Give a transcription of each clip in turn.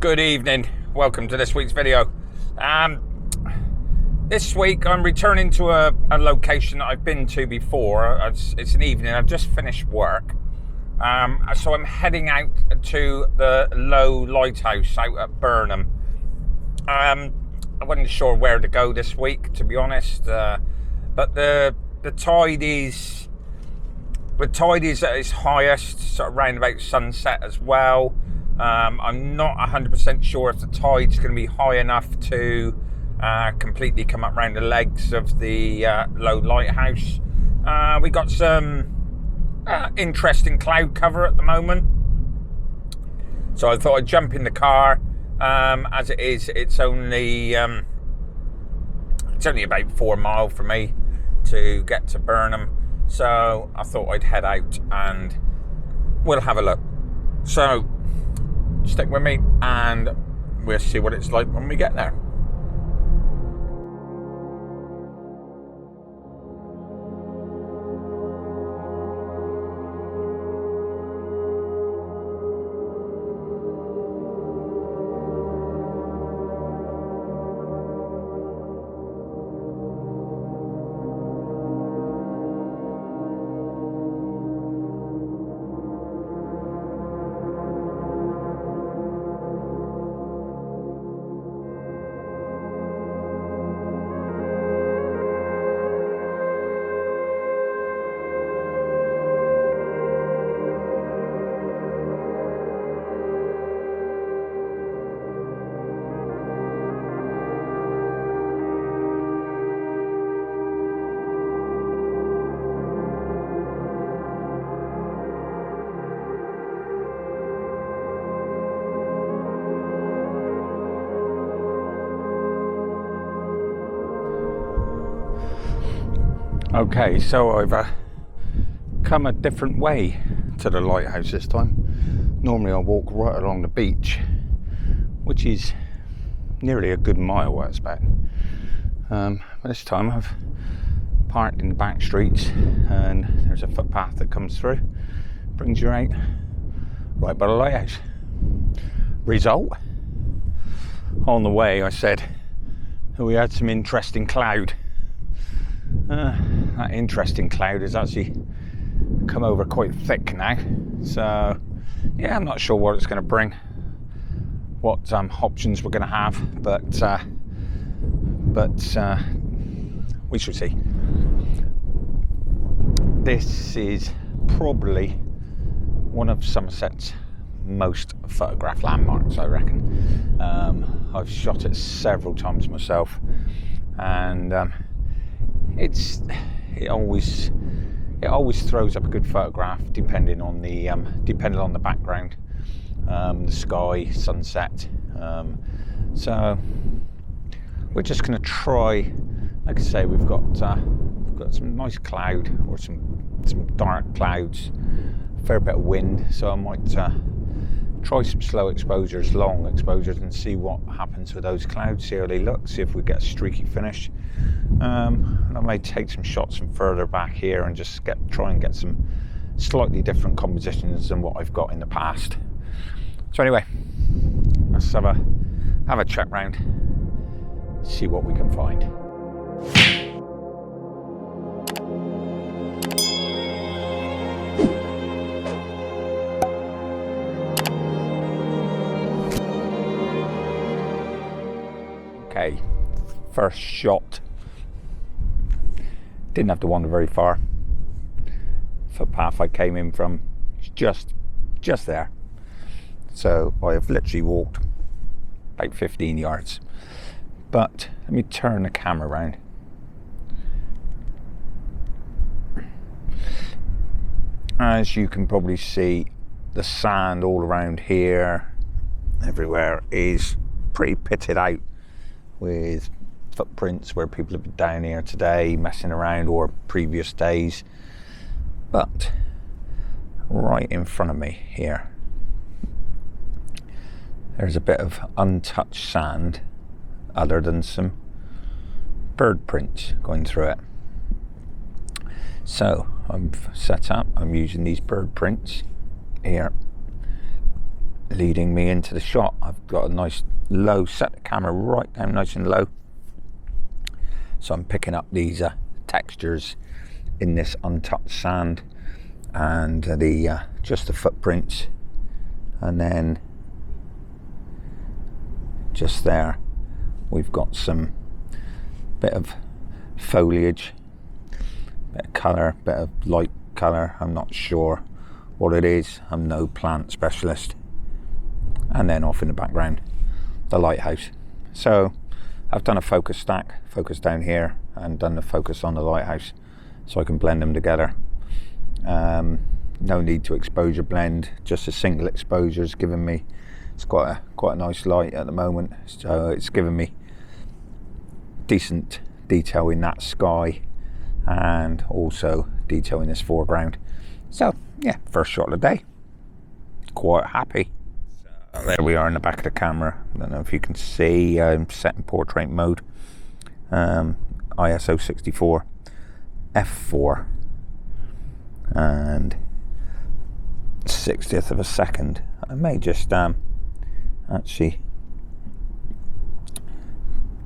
Good evening, welcome to this week's video. This week I'm returning to a location that I've been to before. It's an evening, I've just finished work. So I'm heading out to the Low Lighthouse out at Burnham. I wasn't sure where to go this week, to be honest, but the tide is at its highest, sort of round about sunset as well. I'm not 100% sure if the tide's going to be high enough to completely come up around the legs of the Low Lighthouse. We got some interesting cloud cover at the moment, so I thought I'd jump in the car. As it is, it's only about 4 miles for me to get to Burnham, so I thought I'd head out and we'll have a look. So stick with me and we'll see what it's like when we get there. Okay, so I've come a different way to the lighthouse this time. Normally I walk right along the beach, which is nearly a good mile, I expect. But this time I've parked in the back streets and there's a footpath that comes through, brings you out right by the lighthouse. Result, on the way I said that we had some interesting cloud. That interesting cloud has actually come over quite thick now, so yeah, I'm not sure what it's going to bring, what options we're going to have, but we shall see. This is probably one of Somerset's most photographed landmarks, I reckon. I've shot it several times myself, and it always throws up a good photograph depending on the background, the sky, sunset. So we're just going to try. Like I say, we've got some nice cloud, or some dark clouds, a fair bit of wind. So I might try some slow exposures, long exposures, and see what happens with those clouds, see how they look, see if we get a streaky finish. And I may take some shots from further back here and just try and get some slightly different compositions than what I've got in the past. So anyway, let's have a check round, see what we can find. Okay, first shot. Didn't have to wander very far. Footpath I came in from is just there. So I have literally walked about 15 yards. But let me turn the camera around. As you can probably see, the sand all around here, everywhere, is pretty pitted out with footprints where people have been down here today messing around, or previous days. But right in front of me here, there's a bit of untouched sand, other than some bird prints going through it. So I'm set up, I'm using these bird prints here leading me into the shot. I've got a nice low, set the camera right down nice and low, so I'm picking up these textures in this untouched sand, and the just the footprints, and then just there we've got some bit of foliage, bit of colour, bit of light colour. I'm not sure what it is, I'm no plant specialist. And then off in the background, the lighthouse. So I've done a focus stack, focus down here, and done the focus on the lighthouse, so I can blend them together. No need to exposure blend, just a single exposure is giving me, it's quite a nice light at the moment, so it's giving me decent detail in that sky and also detail in this foreground. So yeah, first shot of the day, quite happy. So there we are in the back of the camera. I don't know if you can see, I'm set in portrait mode, ISO 64 f4 and 60th of a second. I may just actually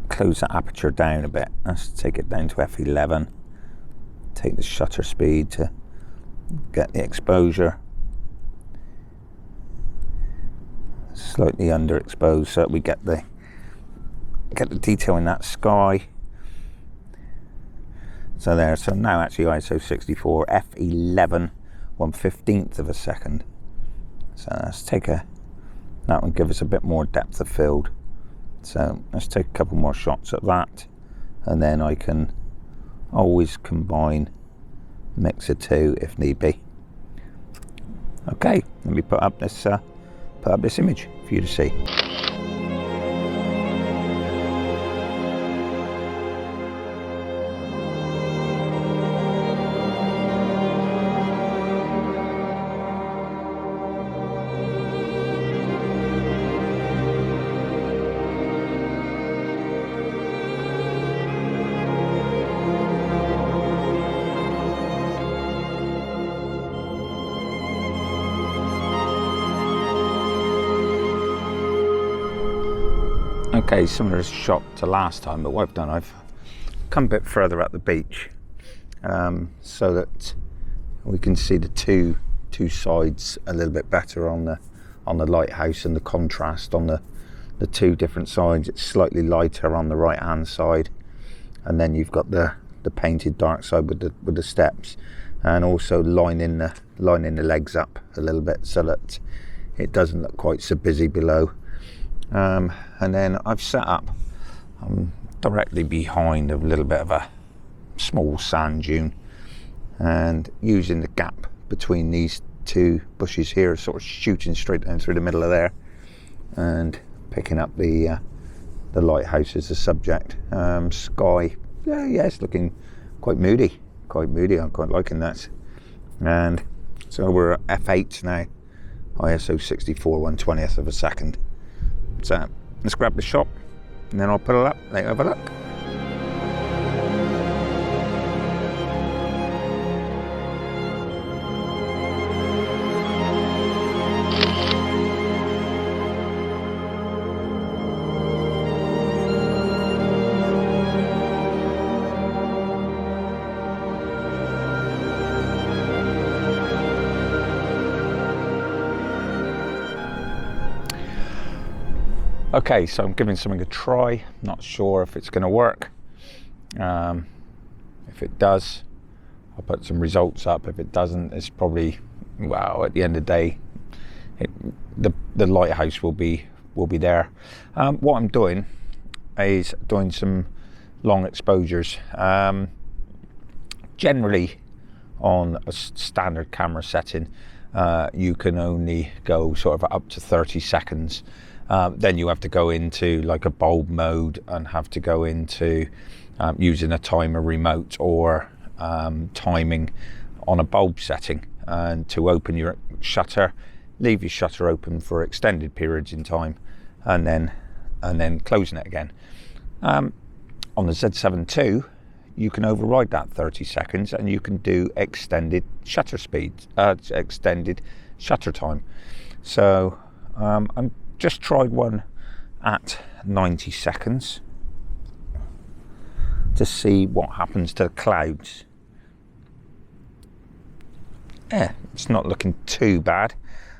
close the aperture down a bit. Let's take it down to f11, take the shutter speed to get the exposure slightly underexposed, so that we get the detail in that sky. So there, so now actually ISO 64 f11 1/15th of a second. So let's take that one, give us a bit more depth of field. So let's take a couple more shots at that, and then I can always combine, mix the two if need be. Okay, let me put up this image for you to see. Okay, similar shot to last time, but what I've done, I've come a bit further up the beach, so that we can see the two sides a little bit better on the lighthouse, and the contrast on the two different sides. It's slightly lighter on the right hand side, and then you've got the painted dark side with the steps, and also lining the legs up a little bit so that it doesn't look quite so busy below. And then I've set up directly behind a little bit of a small sand dune, and using the gap between these two bushes here, sort of shooting straight down through the middle of there, and picking up the lighthouse as a subject. Sky, yeah, it's looking quite moody. I'm quite liking that. And so we're at f8 now, ISO 64 1/20th of a second. So let's grab the shot, and then I'll put it up, let you have a look. Okay, so I'm giving something a try. Not sure if it's going to work. If it does, I'll put some results up. If it doesn't, it's probably, well, at the end of the day, the lighthouse will be there. What I'm doing is doing some long exposures. Generally, on a standard camera setting, you can only go sort of up to 30 seconds. Then you have to go into like a bulb mode and have to go into using a timer remote or timing on a bulb setting, and to open your shutter, leave your shutter open for extended periods in time, and then closing it again. On the Z7 II, you can override that 30 seconds and you can do extended shutter speeds, extended shutter time. So I'm just tried one at 90 seconds to see what happens to the clouds. Yeah, it's not looking too bad.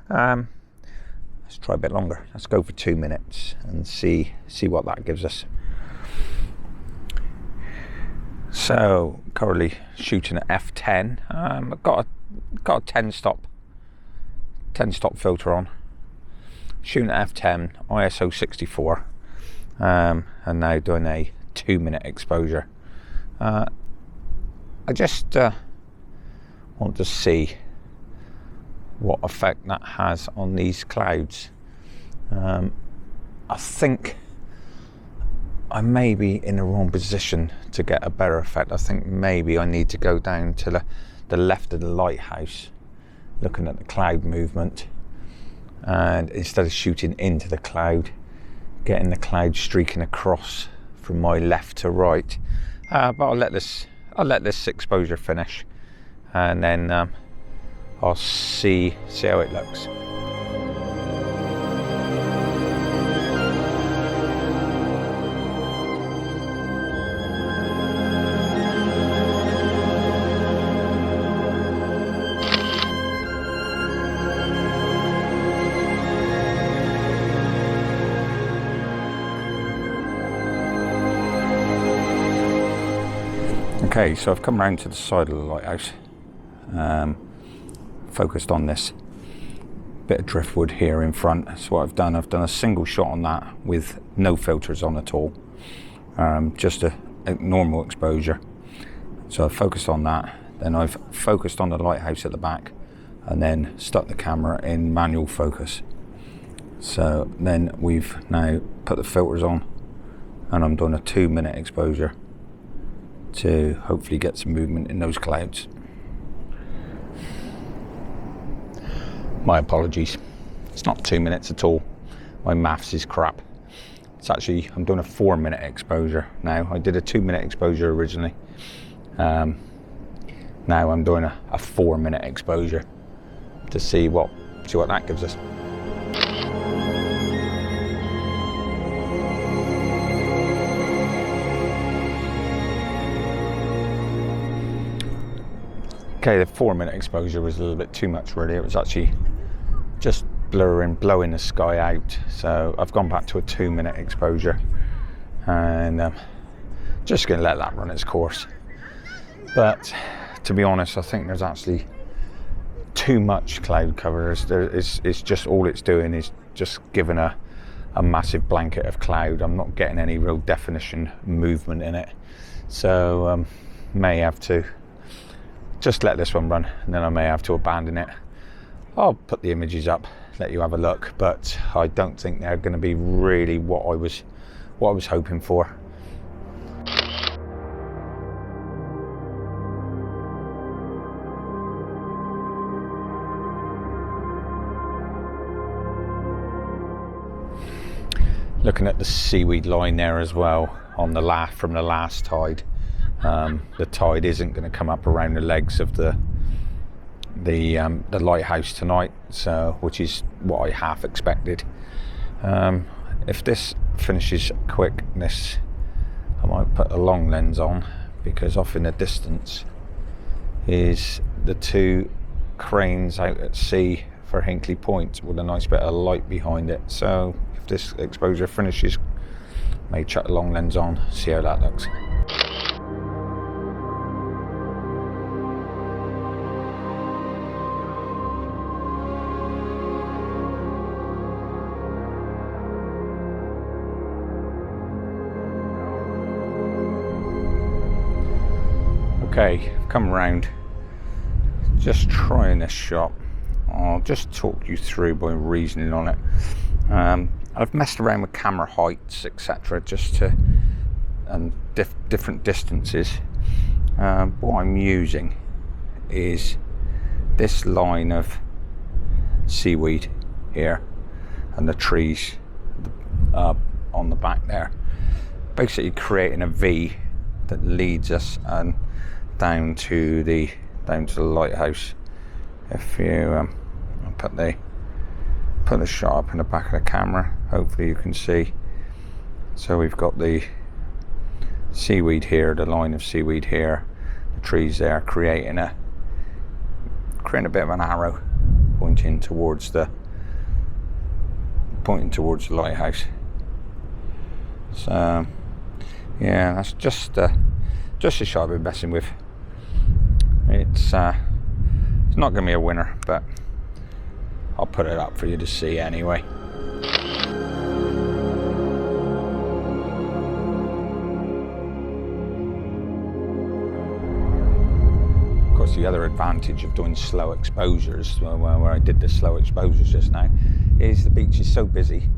Let's try a bit longer. Let's go for 2 minutes and see what that gives us. So currently shooting at f10. I've got a 10 stop filter on. Shooting at f10, ISO 64, and now doing a 2 minute exposure. I just want to see what effect that has on these clouds. I think I may be in the wrong position to get a better effect. I think maybe I need to go down to the left of the lighthouse, looking at the cloud movement, and instead of shooting into the cloud, getting the cloud streaking across from my left to right. But I'll let this exposure finish, and then I'll see how it looks. Okay, so I've come round to the side of the lighthouse, focused on this bit of driftwood here in front. That's what I've done. I've done a single shot on that with no filters on at all, just a normal exposure. So I've focused on that, then I've focused on the lighthouse at the back, and then stuck the camera in manual focus. So then we've now put the filters on, and I'm doing a 2 minute exposure to hopefully get some movement in those clouds. My apologies, it's not 2 minutes at all. My maths is crap. It's actually, I'm doing a 4 minute exposure now. I did a 2 minute exposure originally. Now I'm doing a 4 minute exposure to see what that gives us. Okay, the 4 minute exposure was a little bit too much really. It was actually just blowing the sky out. So I've gone back to a 2 minute exposure, and just going to let that run its course. But to be honest, I think there's actually too much cloud cover. It's just, all it's doing is just giving a massive blanket of cloud. I'm not getting any real definition movement in it. So may have to just let this one run, and then I may have to abandon it. I'll put the images up, let you have a look, but I don't think they're going to be really what I was hoping for. Looking at the seaweed line there as well on the from the last tide. The tide isn't going to come up around the legs of the lighthouse tonight, so which is what I half expected. If this finishes quick, I might put a long lens on, because off in the distance is the two cranes out at sea for Hinkley Point with a nice bit of light behind it. So if this exposure finishes, may chuck a long lens on, see how that looks. Okay, I've come around, just trying this shot. I'll just talk you through my reasoning on it. I've messed around with camera heights, etc., just to different distances. What I'm using is this line of seaweed here and the trees on the back there, basically creating a V that leads us down to the lighthouse. If you put put a shot up in the back of the camera, hopefully you can see. So we've got the seaweed here, the line of seaweed here, the trees there, creating a bit of an arrow pointing towards the lighthouse. So yeah, that's just a shot I've been messing with. It's not going to be a winner, but I'll put it up for you to see anyway. Of course, the other advantage of doing slow exposures, where I did the slow exposures just now, is the beach is so busy,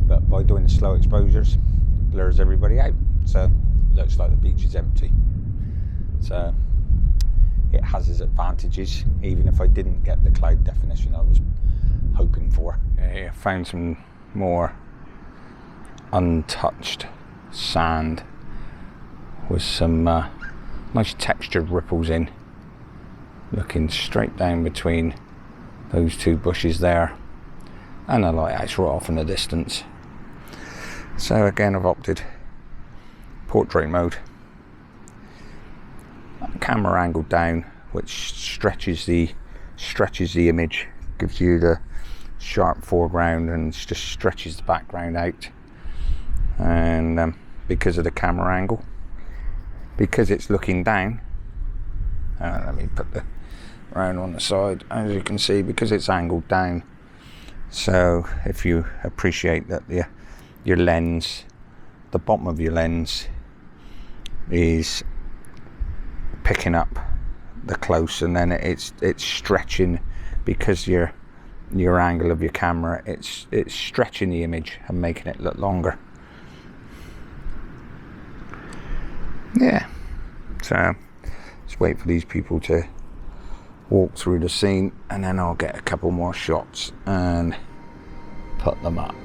but by doing the slow exposures, it blurs everybody out, so it looks like the beach is empty. So it has its advantages, even if I didn't get the cloud definition I was hoping for. Okay, I found some more untouched sand with some nice textured ripples in, looking straight down between those two bushes there and the lighthouse right off in the distance. So again, I've opted portrait mode, camera angle down, which stretches the image, gives you the sharp foreground and just stretches the background out. And because of the camera angle, because it's looking down, let me put the round on the side, as you can see, because it's angled down. So if you appreciate that your lens, the bottom of your lens is picking up the close, and then it's stretching, because your angle of your camera, it's stretching the image and making it look longer. Yeah, so just wait for these people to walk through the scene, and then I'll get a couple more shots and put them up.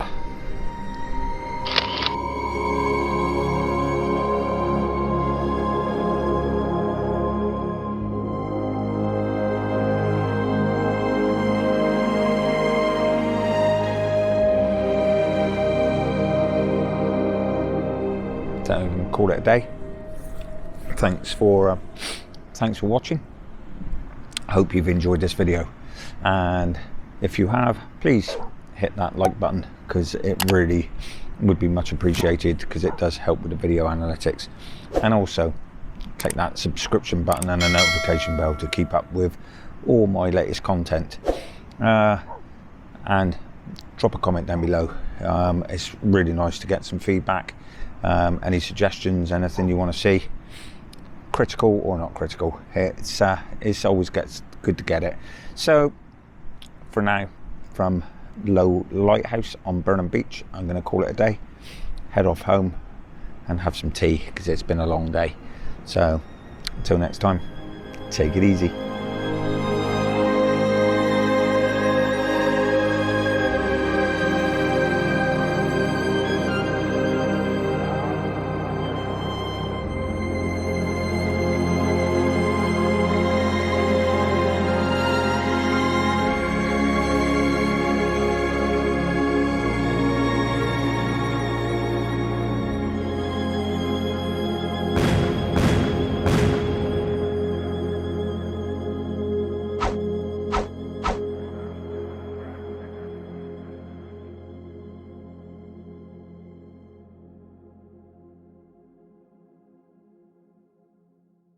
So call it a day. Thanks for watching. I hope you've enjoyed this video, and if you have, please hit that like button, because it really would be much appreciated, because it does help with the video analytics. And also click that subscription button and a notification bell to keep up with all my latest content, and drop a comment down below. It's really nice to get some feedback, any suggestions, anything you want to see, critical or not critical. It's always good to get it. So for now, from Low Lighthouse on Burnham Beach, I'm going to call it a day, head off home and have some tea, because it's been a long day. So until next time, take it easy.